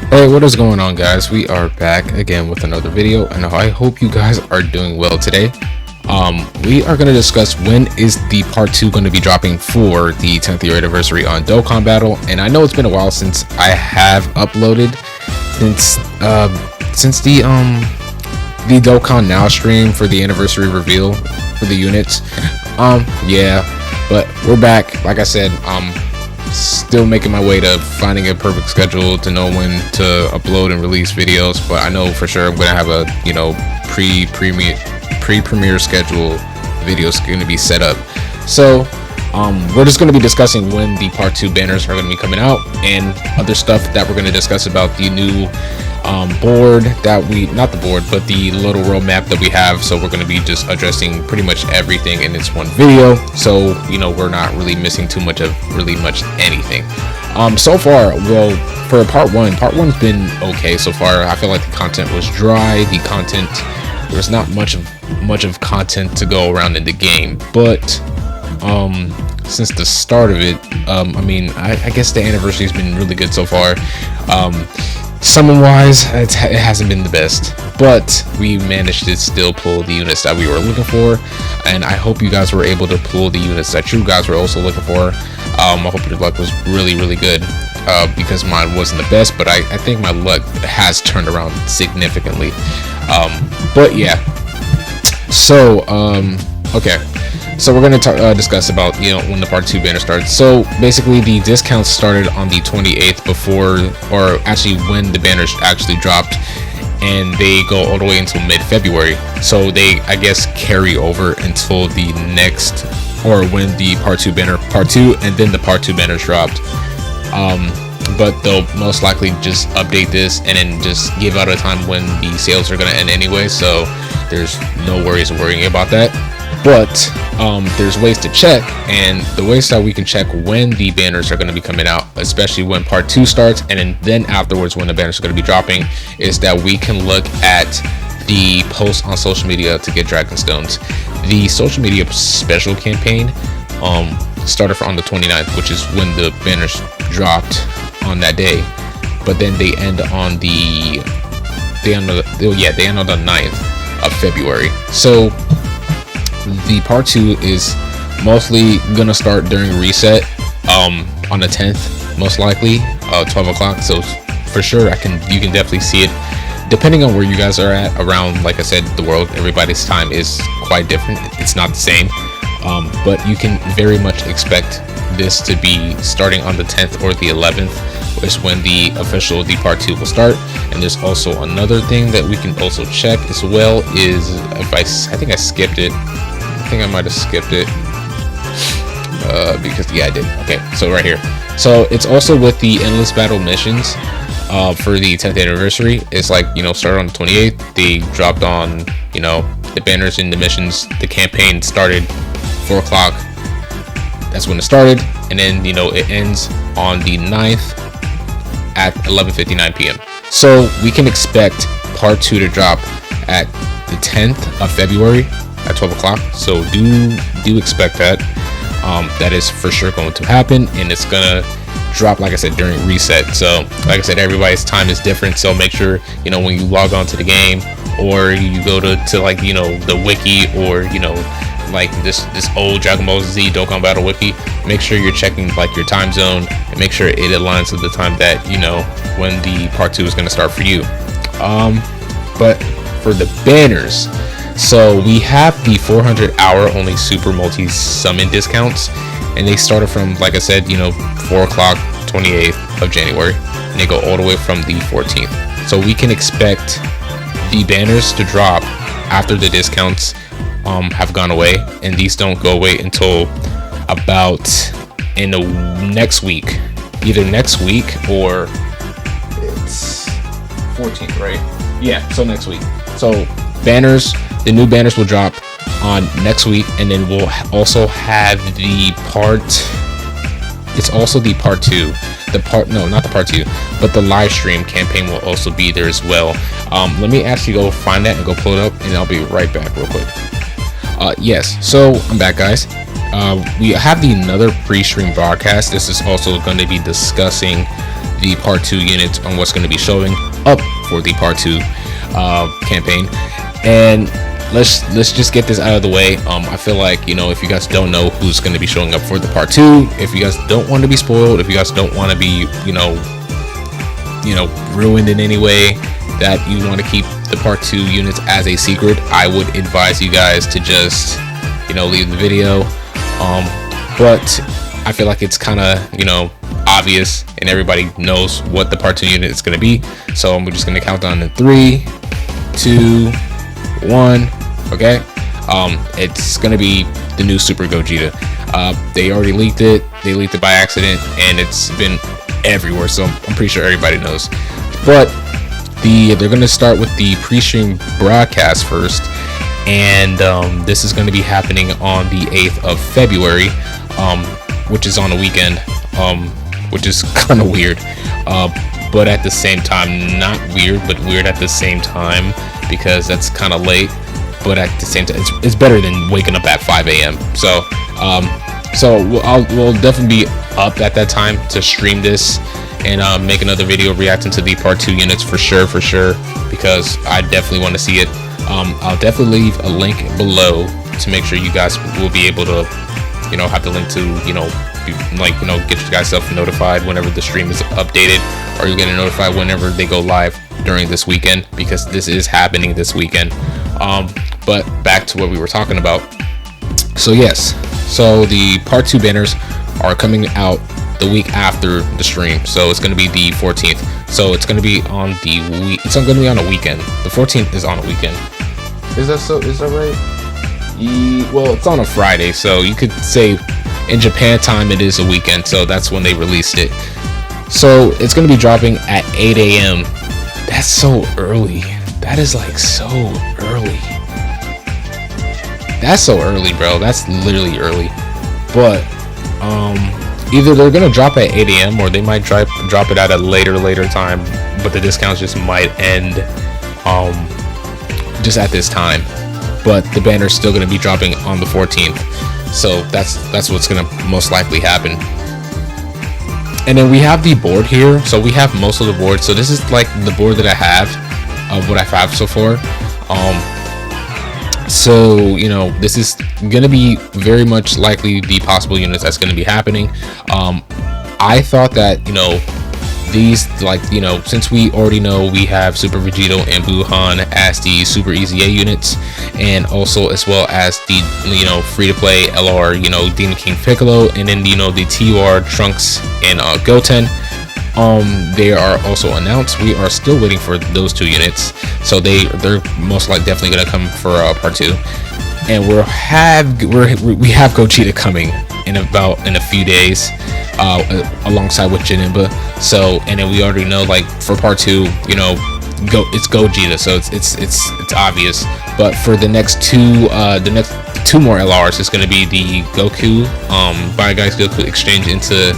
Hey, what is going on, guys? We are back again with another video, and I hope you guys are doing well today. We are going to discuss when is the part 2 going to be dropping for the 10th year anniversary on Dokkan Battle. And I know it's been a while since I have uploaded since the Dokkan Now stream for the anniversary reveal for the units. Yeah, but we're back. Like I said, still making my way to finding a perfect schedule to know when to upload and release videos, but I know for sure I'm gonna have a pre-premiere schedule videos going to be set up. So we're just going to be discussing when the part 2 banners are going to be coming out and other stuff that we're going to discuss about the new board that not the board, but the little roadmap that we have. So we're going to be just addressing pretty much everything in this one video, so we're not really missing too much of anything. So far, well, for part 1's been okay so far. I feel like the content was dry. There's not much of content to go around in the game, but since the start of it, I guess the anniversary has been really good so far. Summon wise, it hasn't been the best, but we managed to still pull the units that we were looking for, and I hope you guys were able to pull the units that you guys were also looking for. I hope your luck was really good, because mine wasn't the best, but I think my luck has turned around significantly. But yeah, so okay, so we're going to discuss about when the part 2 banner starts. So basically the discounts started on the 28th or actually when the banners actually dropped, and they go all the way until mid-February. So they, I guess, carry over until the next, or when the part 2 and then the part 2 banners dropped. But they'll most likely just update this and then just give out a time when the sales are going to end anyway, so there's no worries worrying about that. But there's ways to check, and the ways that we can check when the banners are going to be coming out, especially when part 2 starts, and then afterwards when the banners are going to be dropping, is that we can look at the posts on social media to get Dragon Stones. The social media special campaign started on the 29th, which is when the banners dropped on that day, but then they end on the 9th of February. So the part 2 is mostly gonna start during reset on the 10th, most likely 12 o'clock. So for sure you can definitely see it, depending on where you guys are at around. Like I said, the world, everybody's time is quite different, it's not the same, but you can very much expect this to be starting on the 10th or the 11th, is when the official part 2 will start. And there's also another thing that we can also check as well, is if I think I skipped it. I think I might have skipped it because I did. Okay, so right here, so it's also with the endless battle missions for the 10th anniversary. It's like, started on the 28th, they dropped on the banners and the missions. The campaign started 4 o'clock, that's when it started, and then it ends on the 9th at 11:59 p.m. So we can expect part 2 to drop at the 10th of February at 12 o'clock. So do expect that. That is for sure going to happen, and it's gonna drop, like I said, during reset. So like I said, everybody's time is different, so make sure when you log on to the game, or you go to like the wiki, or like this old Dragon Ball Z Dokkan Battle wiki, make sure you're checking like your time zone and make sure it aligns with the time that when the part 2 is going to start for you. But for the banners, so we have the 400-hour only super multi summon discounts, and they started from, like I said, 4 o'clock 28th of January, and they go all the way from the 14th. So we can expect the banners to drop after the discounts have gone away, and these don't go away until about in the next week, either next week or it's 14th, right? Yeah, so next week. So the new banners will drop on next week, and then we'll also have it's also the part 2, not the part 2, but the live stream campaign will also be there as well. Let me actually go find that and go pull it up, and I'll be right back real quick. Yes, so I'm back, guys. We have another pre-stream broadcast. This is also going to be discussing the part 2 units on what's going to be showing up for the part 2 campaign. And let's just get this out of the way. I feel like, you know, if you guys don't know who's going to be showing up for the part 2, if you guys don't want to be spoiled, if you guys don't want to be, you know, ruined in any way, that you want to keep the part 2 units as a secret, I would advise you guys to just, you know, leave the video. But I feel like it's kind of, you know, obvious and everybody knows what the part 2 unit is going to be. So I'm just going to count down in 3, 2, 1. Okay. It's going to be the new Super Gogeta. They already leaked it. They leaked it by accident and it's been everywhere. So I'm pretty sure everybody knows. But they're going to start with the pre-stream broadcast first. And this is going to be happening on the 8th of February, which is on a weekend, which is kind of weird, but at the same time not weird, but weird at the same time, because that's kind of late, but at the same time it's better than waking up at 5 a.m. So we'll definitely be up at that time to stream this and make another video reacting to the part 2 units for sure, because I definitely want to see it. I'll definitely leave a link below to make sure you guys will be able to, you know, have the link to, you know, get you guys self notified whenever the stream is updated, or you'll get notified whenever they go live during this weekend, because this is happening this weekend. But back to what we were talking about. So yes, so the part 2 banners are coming out the week after the stream, so it's going to be the 14th. So it's going to be on the week. It's going to be on a weekend. The 14th is on a weekend. Is that so? Is that right? Well, it's on a Friday, so you could say in Japan time it is a weekend. So that's when they released it. So it's going to be dropping at 8 a.m. That's so early. That is like so early. That's so early, bro. That's literally early. But either they're gonna drop at 8 a.m. or they might drop it at a later time, but the discounts just might end just at this time. But the banner's still gonna be dropping on the 14th, so that's what's gonna most likely happen. And then we have the board here, so we have most of the board. So this is like the board that I have of what I have so far. So, you know, this is gonna be very much likely the possible units that's gonna be happening. I thought that, you know, these, like, you know, since we already know we have Super Vegito and Buhan as the Super EZA units, and also as well as the, you know, free-to-play LR, you know, Demon King Piccolo, and then, you know, the TUR Trunks and Goten. They are also announced. We are still waiting for those 2 units, so they're most likely definitely gonna come for part 2. And we have Gogeta coming in a few days, alongside with Janemba. So, and then we already know, like, for part 2, you know, it's Gogeta, so it's obvious. But for the next 2 more LRs, it's gonna be the Goku, Biogeist Goku exchange into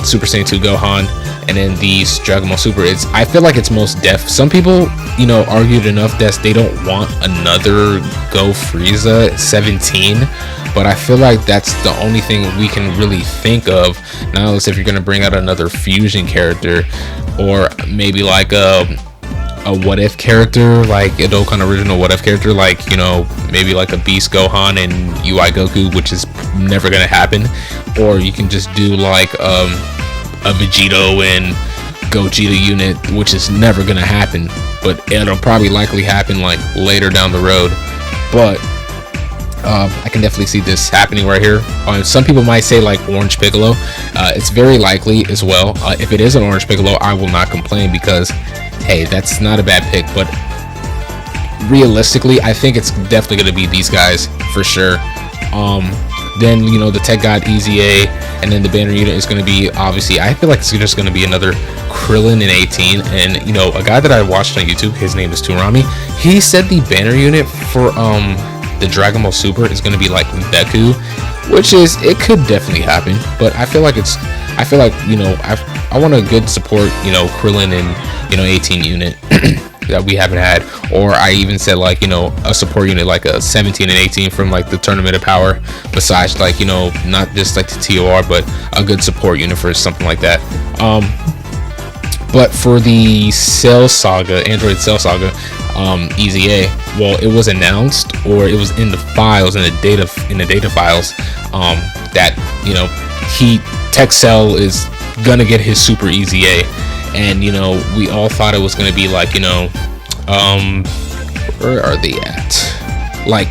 Super Saiyan 2 Gohan, and then the Dragon Ball Super. I feel like it's most def. Some people, you know, argued enough that they don't want another Go Frieza 17, but I feel like that's the only thing we can really think of now, unless if you're gonna bring out another fusion character, or maybe like a what if character, like a Dokkan original what if character, like, you know, maybe like a Beast Gohan and UI Goku, which is never gonna happen. Or you can just do like a Vegito and Gogeta unit, which is never gonna happen, but it'll probably likely happen like later down the road. But I can definitely see this happening right here. Some people might say like Orange Piccolo. It's very likely as well. If it is an Orange Piccolo, I will not complain, because hey, that's not a bad pick. But realistically, I think it's definitely going to be these guys for sure. Then, you know, the Tech God EZA, and then the banner unit is going to be, obviously, I feel like it's just going to be another Krillin in 18. And, you know, a guy that I watched on YouTube, his name is Turami, he said the banner unit for the Dragon Ball Super is going to be like Deku, which is, it could definitely happen. But I feel like you know, I want a good support, you know, Krillin and, you know, 18 unit that we haven't had. Or I even said, like, you know, a support unit like a 17 and 18 from like the Tournament of Power, besides, like, you know, not just like the TOR, but a good support unit for something like that. But for the Cell Saga, Android Cell Saga, EZA, well, it was announced, or it was in the files, in the data files, that, you know, Texcell is gonna get his Super EZA, and, you know, we all thought it was gonna be like, you know, where are they at? Like,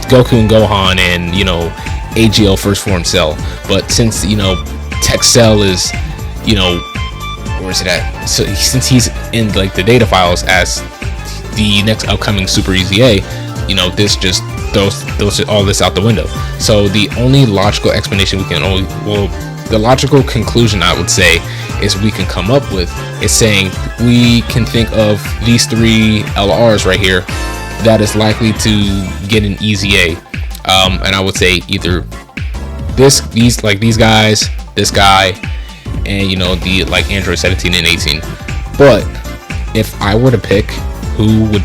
Goku and Gohan, and, you know, AGL First Form Cell. But since, you know, Texcell is, you know, where is it at? So since he's in like the data files as the next upcoming Super EZA, you know, this just throws all this out the window. So the only logical explanation we can the logical conclusion, I would say, is we can come up with is saying we can think of these 3 LRs right here that is likely to get an EZA, and I would say either these guys, this guy, and, you know, the like Android 17 and 18. But if I were to pick who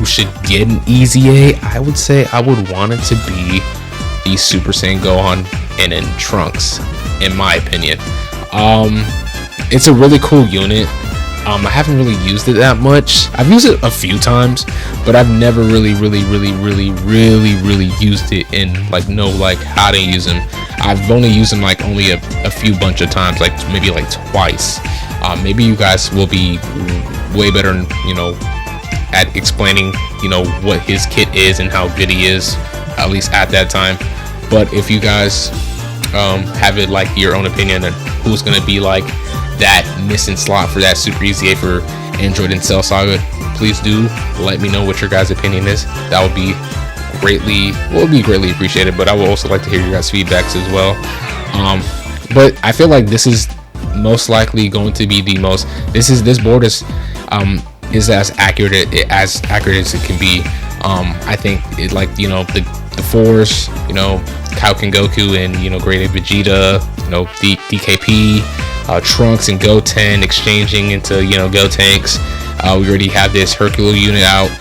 should get an EZA, I would say I would want it to be the Super Saiyan Gohan and then Trunks, in my opinion. It's a really cool unit. I haven't really used it that much. I've used it a few times, but I've never really used it in like how to use them. I've only used them like only a few bunch of times, like maybe like twice. Maybe you guys will be way better, you know, at explaining, you know, what his kit is and how good he is, at least at that time. But if you guys have it like your own opinion on who's gonna be like that missing slot for that Super EZA for Android and Cell Saga, please do let me know what your guys' opinion is. That would be greatly appreciated. But I would also like to hear your guys' feedbacks as well. But I feel like this is most likely going to be the most. This board is as accurate as it can be. I think it, like, you know, the fours, you know, Kaioken Goku and, you know, Great Ape Vegeta, you know, DKP, Trunks and Goten exchanging into, you know, Gotenks. We already have this Hercule unit out,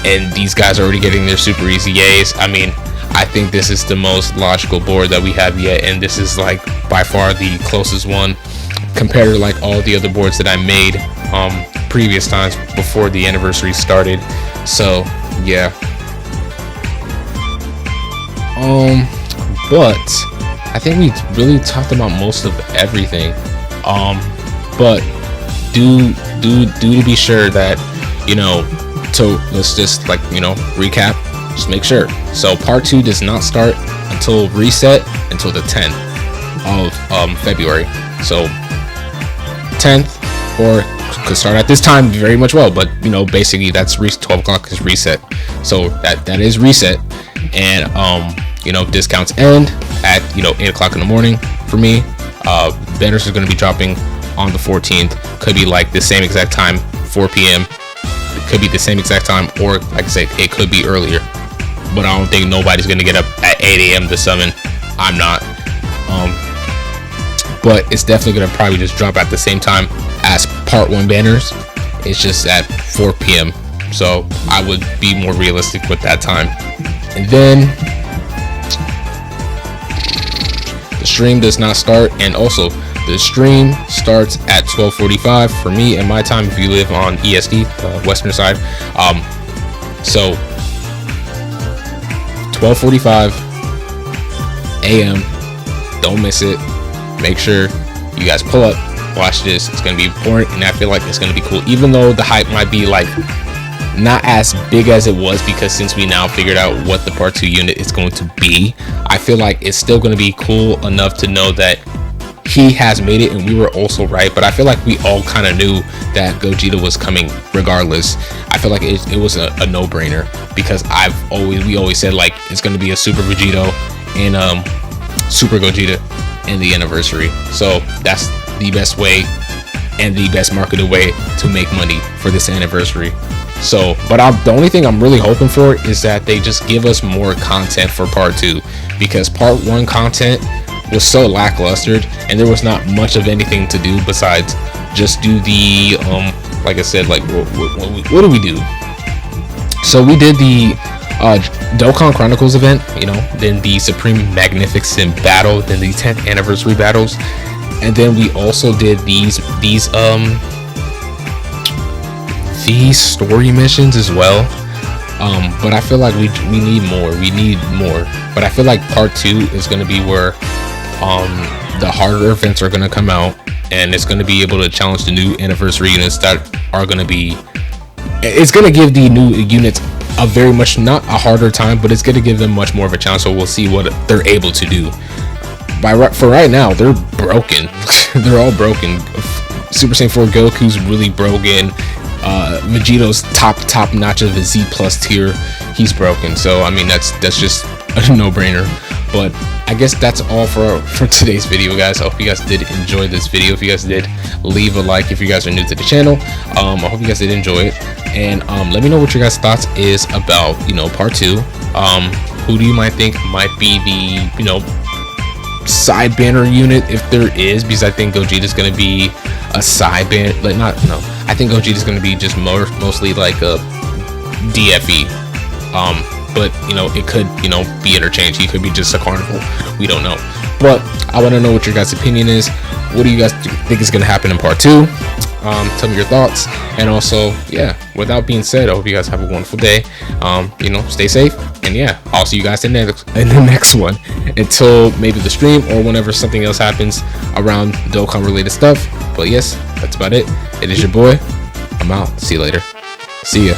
and these guys are already getting their Super EZAs. I mean, I think this is the most logical board that we have yet, and this is like by far the closest one compared to like all the other boards that I made previous times before the anniversary started. So yeah. But I think we really talked about most of everything. But do to be sure that, you know, let's just, like, you know, recap, just make sure. So part 2 does not start until reset until the 10th of February. So 10th, or could start at this time very much well, but, you know, basically that's 12 o'clock is reset. So that is reset. And you know, discounts end at, you know, 8 o'clock in the morning for me. Banners are going to be dropping on the 14th. Could be like the same exact time, 4 p.m. It could be the same exact time, or like I said, it could be earlier. But I don't think nobody's going to get up at 8 a.m. to summon. I'm not. But it's definitely going to probably just drop at the same time as part 1 banners. It's just at 4 p.m. So I would be more realistic with that time. And then the stream does not start, and also the stream starts at 12:45 for me and my time if you live on EST, western side. So 12:45 a.m. Don't miss it. Make sure you guys pull up, watch this. It's gonna be important, and I feel like it's gonna be cool, even though the hype might be like not as big as it was, because since we now figured out what the part 2 unit is going to be, I feel like it's still going to be cool enough to know that he has made it, and we were also right. But I feel like we all kind of knew that Gogeta was coming regardless. I feel like it was a no-brainer, because we always said like it's going to be a Super Vegito and Super Gogeta in the anniversary. So that's the best way and the best marketed way to make money for this anniversary. So, but the only thing I'm really hoping for is that they just give us more content for part 2, because part 1 content was so lackluster, and there was not much of anything to do besides just do the like I said, like what do we do? So we did the Dokkan Chronicles event, you know, then the Supreme Magnificent battle, then the 10th anniversary battles, And then we also did these story missions as well. But I feel like we need more. But I feel like part 2 is going to be where the harder events are going to come out, and it's going to be able to challenge the new anniversary units that are going to be. It's going to give the new units a very much, not a harder time, but it's going to give them much more of a challenge. So we'll see what they're able to do. For right now, they're broken. They're all broken. Super Saiyan 4 Goku's really broken. Vegeto's top notch of the Z plus tier, he's broken. So I mean, that's just a no-brainer. But I guess that's all for today's video, guys. I hope you guys did enjoy this video. If you guys did, leave a like. If you guys are new to the channel, I hope you guys did enjoy it. And let me know what your guys' thoughts is about, part 2. Who do you might think might be the, side banner unit, if there is? Because I think Gogeta's going to be a side banner, I think Gogeta's going to be just mostly like a DFE. But it could be interchanged. He could be just a carnival, we don't know. But I want to know what your guys' opinion is. What do you guys think is going to happen in part 2? Tell me your thoughts. And also, yeah, without being said, I hope you guys have a wonderful day. Stay safe, and yeah, I'll see you guys in the next one. Until maybe the stream or whenever something else happens around Dokkan related stuff. But yes, that's about it. It is your boy. I'm out. See you later. See ya.